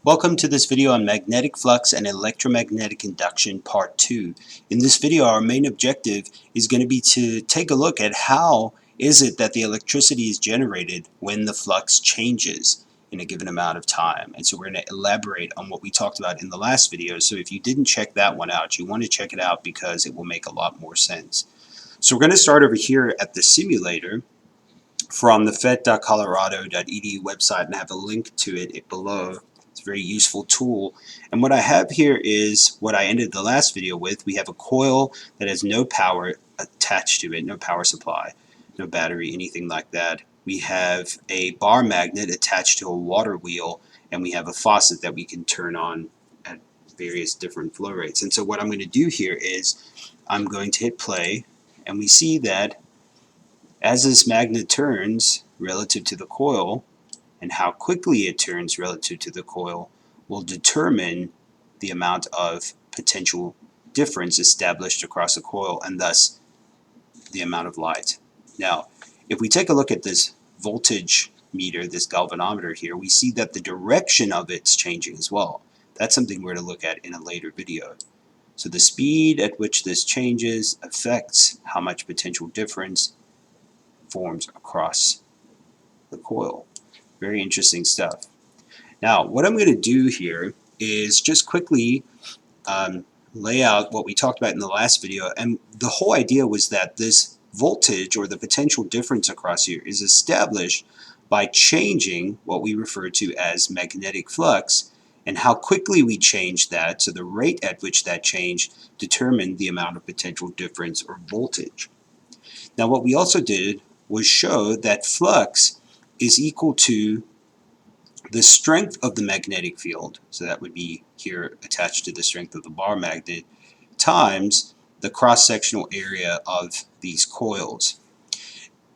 Welcome to this video on magnetic flux and electromagnetic induction part 2. In this video our main objective is going to be to take a look at how is it that the electricity is generated when the flux changes in a given amount of time. And so we're going to elaborate on what we talked about in the last video. So if you didn't check that one out, you want to check it out because it will make a lot more sense. So we're going to start over here at the simulator from the fet.colorado.edu website, and I have a link to it below. It's a very useful tool. And what I have here is what I ended the last video with. We have a coil that has no power attached to it, no power supply, no battery, anything like that. We have a bar magnet attached to a water wheel, and we have a faucet that we can turn on at various different flow rates. And so what I'm going to do here is I'm going to hit play, and we see that as this magnet turns relative to the coil, and how quickly it turns relative to the coil will determine the amount of potential difference established across the coil, and thus the amount of light. Now, if we take a look at this voltage meter, this galvanometer here, we see that the direction of it's changing as well. That's something we're going to look at in a later video. So the speed at which this changes affects how much potential difference forms across the coil. Very interesting stuff. Now, what I'm going to do here is just quickly lay out what we talked about in the last video. And the whole idea was that this voltage, or the potential difference across here, is established by changing what we refer to as magnetic flux, and how quickly we change that, so the rate at which that change determined the amount of potential difference or voltage. Now, what we also did was show that flux is equal to the strength of the magnetic field, so that would be here attached to the strength of the bar magnet, times the cross-sectional area of these coils.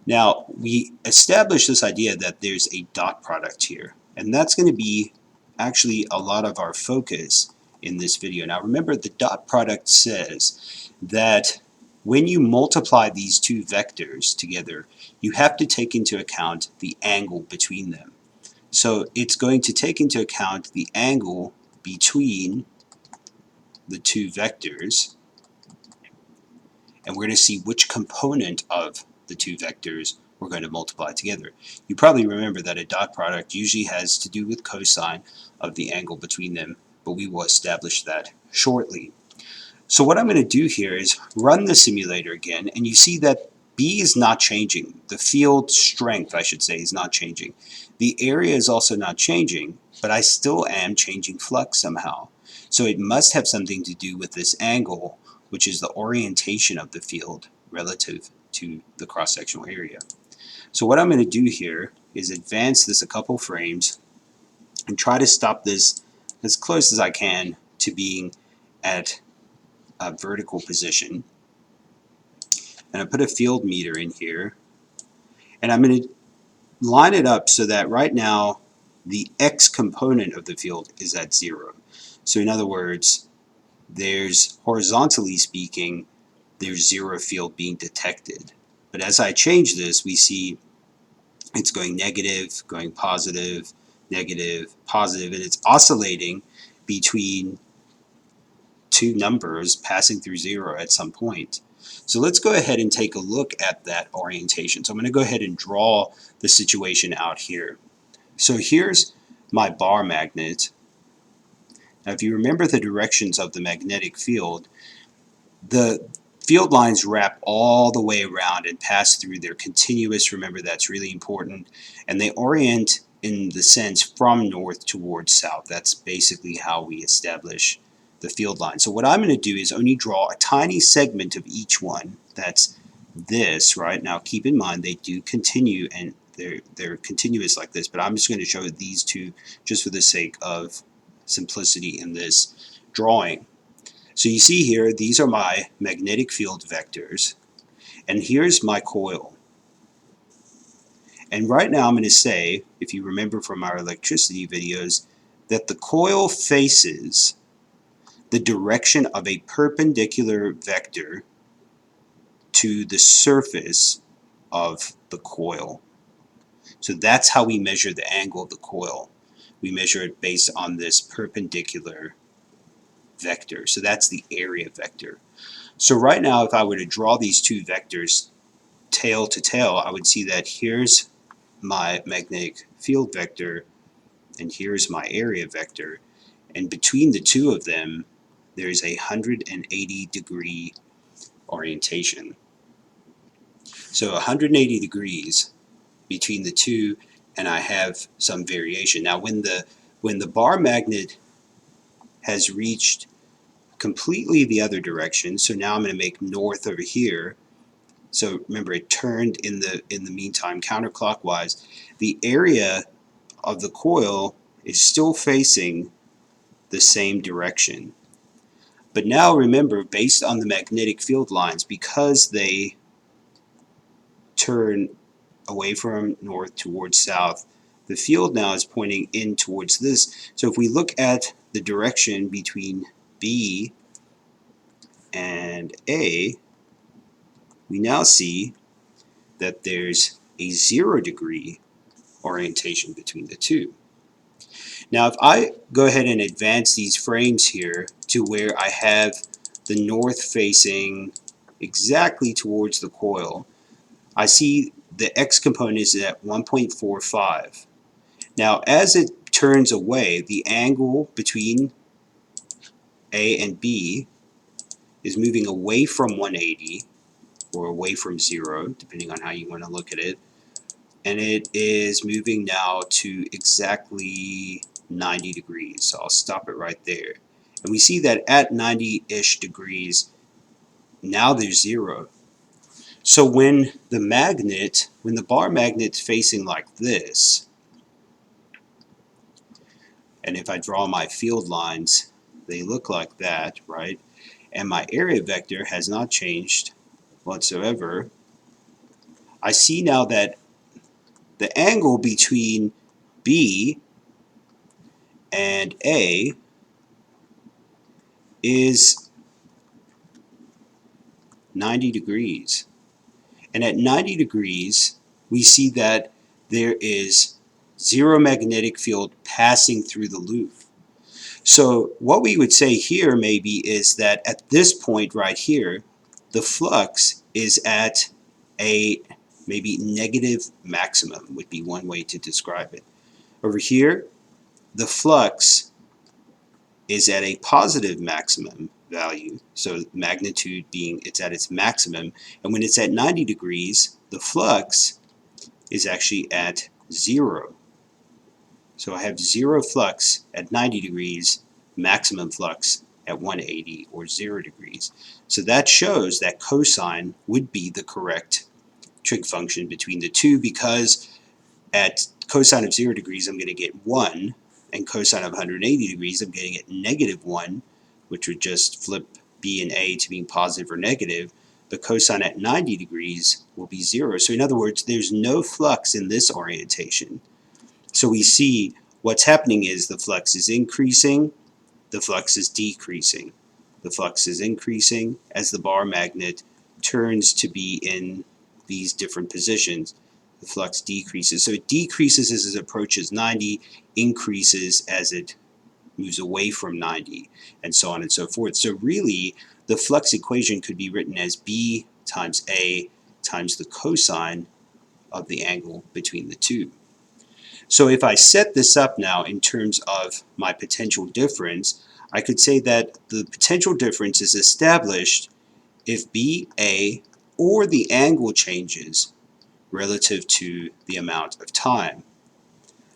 Now, we established this idea that there's a dot product here, and that's going to be actually a lot of our focus in this video. Now remember, the dot product says that when you multiply these two vectors together, you have to take into account the angle between them. So it's going to take into account the angle between the two vectors, and we're going to see which component of the two vectors we're going to multiply together. You probably remember that a dot product usually has to do with cosine of the angle between them, but we will establish that shortly. So what I'm going to do here is run the simulator again, and you see that B is not changing. The field strength, I should say, is not changing. The area is also not changing, but I still am changing flux somehow. So it must have something to do with this angle, which is the orientation of the field relative to the cross-sectional area. So what I'm going to do here is advance this a couple frames and try to stop this as close as I can to being at a vertical position. And I put a field meter in here, and I'm going to line it up so that right now the x component of the field is at 0. So in other words, there's, horizontally speaking, there's 0 field being detected. But as I change this, we see it's going negative, going positive, negative, positive, and it's oscillating between two numbers passing through 0 at some point. So let's go ahead and take a look at that orientation. So I'm going to go ahead and draw the situation out here. So here's my bar magnet. Now if you remember the directions of the magnetic field, the field lines wrap all the way around and pass through. They're continuous, remember that's really important, and they orient in the sense from north towards south. That's basically how we establish the field line. So what I'm going to do is only draw a tiny segment of each one. That's this, right? Now keep in mind they do continue, and they're continuous like this, but I'm just going to show these two just for the sake of simplicity in this drawing. So you see here, these are my magnetic field vectors, and here's my coil. And right now I'm going to say, if you remember from our electricity videos, that the coil faces the direction of a perpendicular vector to the surface of the coil. So that's how we measure the angle of the coil. we measure it based on this perpendicular vector. So that's the area vector. So right now, if I were to draw these two vectors tail to tail, I would see that here's my magnetic field vector and here's my area vector. And between the two of them, there's a 180-degree orientation. So 180 degrees between the two, and I have some variation. Now when the bar magnet has reached completely the other direction, so now I'm going to make north over here. So remember, it turned in the meantime counterclockwise. The area of the coil is still facing the same direction. But now remember, based on the magnetic field lines, because they turn away from north towards south, the field now is pointing in towards this. So if we look at the direction between B and A, we now see that there's a 0-degree orientation between the two. Now if I go ahead and advance these frames here to where I have the north facing exactly towards the coil, I see the x component is at 1.45. Now as it turns away, the angle between A and B is moving away from 180 or away from 0, depending on how you want to look at it, and it is moving now to exactly 90 degrees. So I'll stop it right there. And we see that at 90-ish degrees, now there's 0. So when the bar magnet's facing like this, and if I draw my field lines, they look like that, right? And my area vector has not changed whatsoever. I see now that the angle between B and A is 90 degrees. And at 90 degrees, we see that there is 0 magnetic field passing through the loop. So what we would say here maybe is that at this point right here, the flux is at a maybe negative maximum would be one way to describe it. Over here, the flux is at a positive maximum value, so magnitude being it's at its maximum, and when it's at 90 degrees, the flux is actually at 0. So I have 0 flux at 90 degrees, maximum flux at 180 or 0 degrees. So that shows that cosine would be the correct trig function between the two, because at cosine of 0 degrees I'm going to get 1, and cosine of 180 degrees I'm going to get negative 1, which would just flip B and A to being positive or negative. The cosine at 90 degrees will be 0. So in other words, there's no flux in this orientation. So we see what's happening is the flux is increasing, the flux is decreasing. The flux is increasing as the bar magnet turns to be in these different positions. The flux decreases. So it decreases as it approaches 90, increases as it moves away from 90, and so on and so forth. So really, the flux equation could be written as B times A times the cosine of the angle between the two. So if I set this up now in terms of my potential difference, I could say that the potential difference is established if BA or the angle changes relative to the amount of time.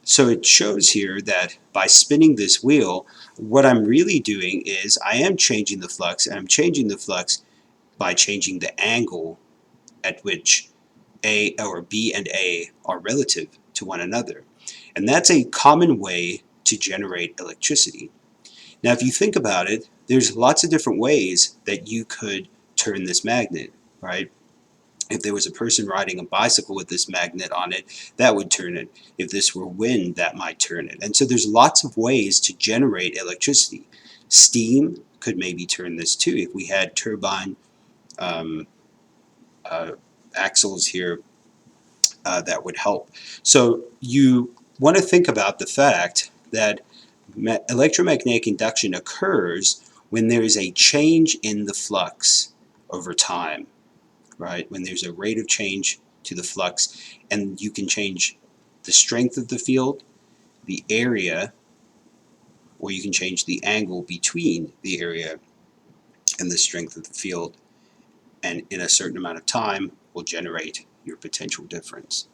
So it shows here that by spinning this wheel, what I'm really doing is I am changing the flux, and I'm changing the flux by changing the angle at which A or B and A are relative to one another. And that's a common way to generate electricity. Now if you think about it, there's lots of different ways that you could turn this magnet, right? If there was a person riding a bicycle with this magnet on it, that would turn it. If this were wind, that might turn it. And so there's lots of ways to generate electricity. Steam could maybe turn this too. If we had turbine axles here, that would help. So you want to think about the fact that electromagnetic induction occurs when there is a change in the flux over time, right? When there's a rate of change to the flux, and you can change the strength of the field, the area, or you can change the angle between the area and the strength of the field, and in a certain amount of time will generate your potential difference.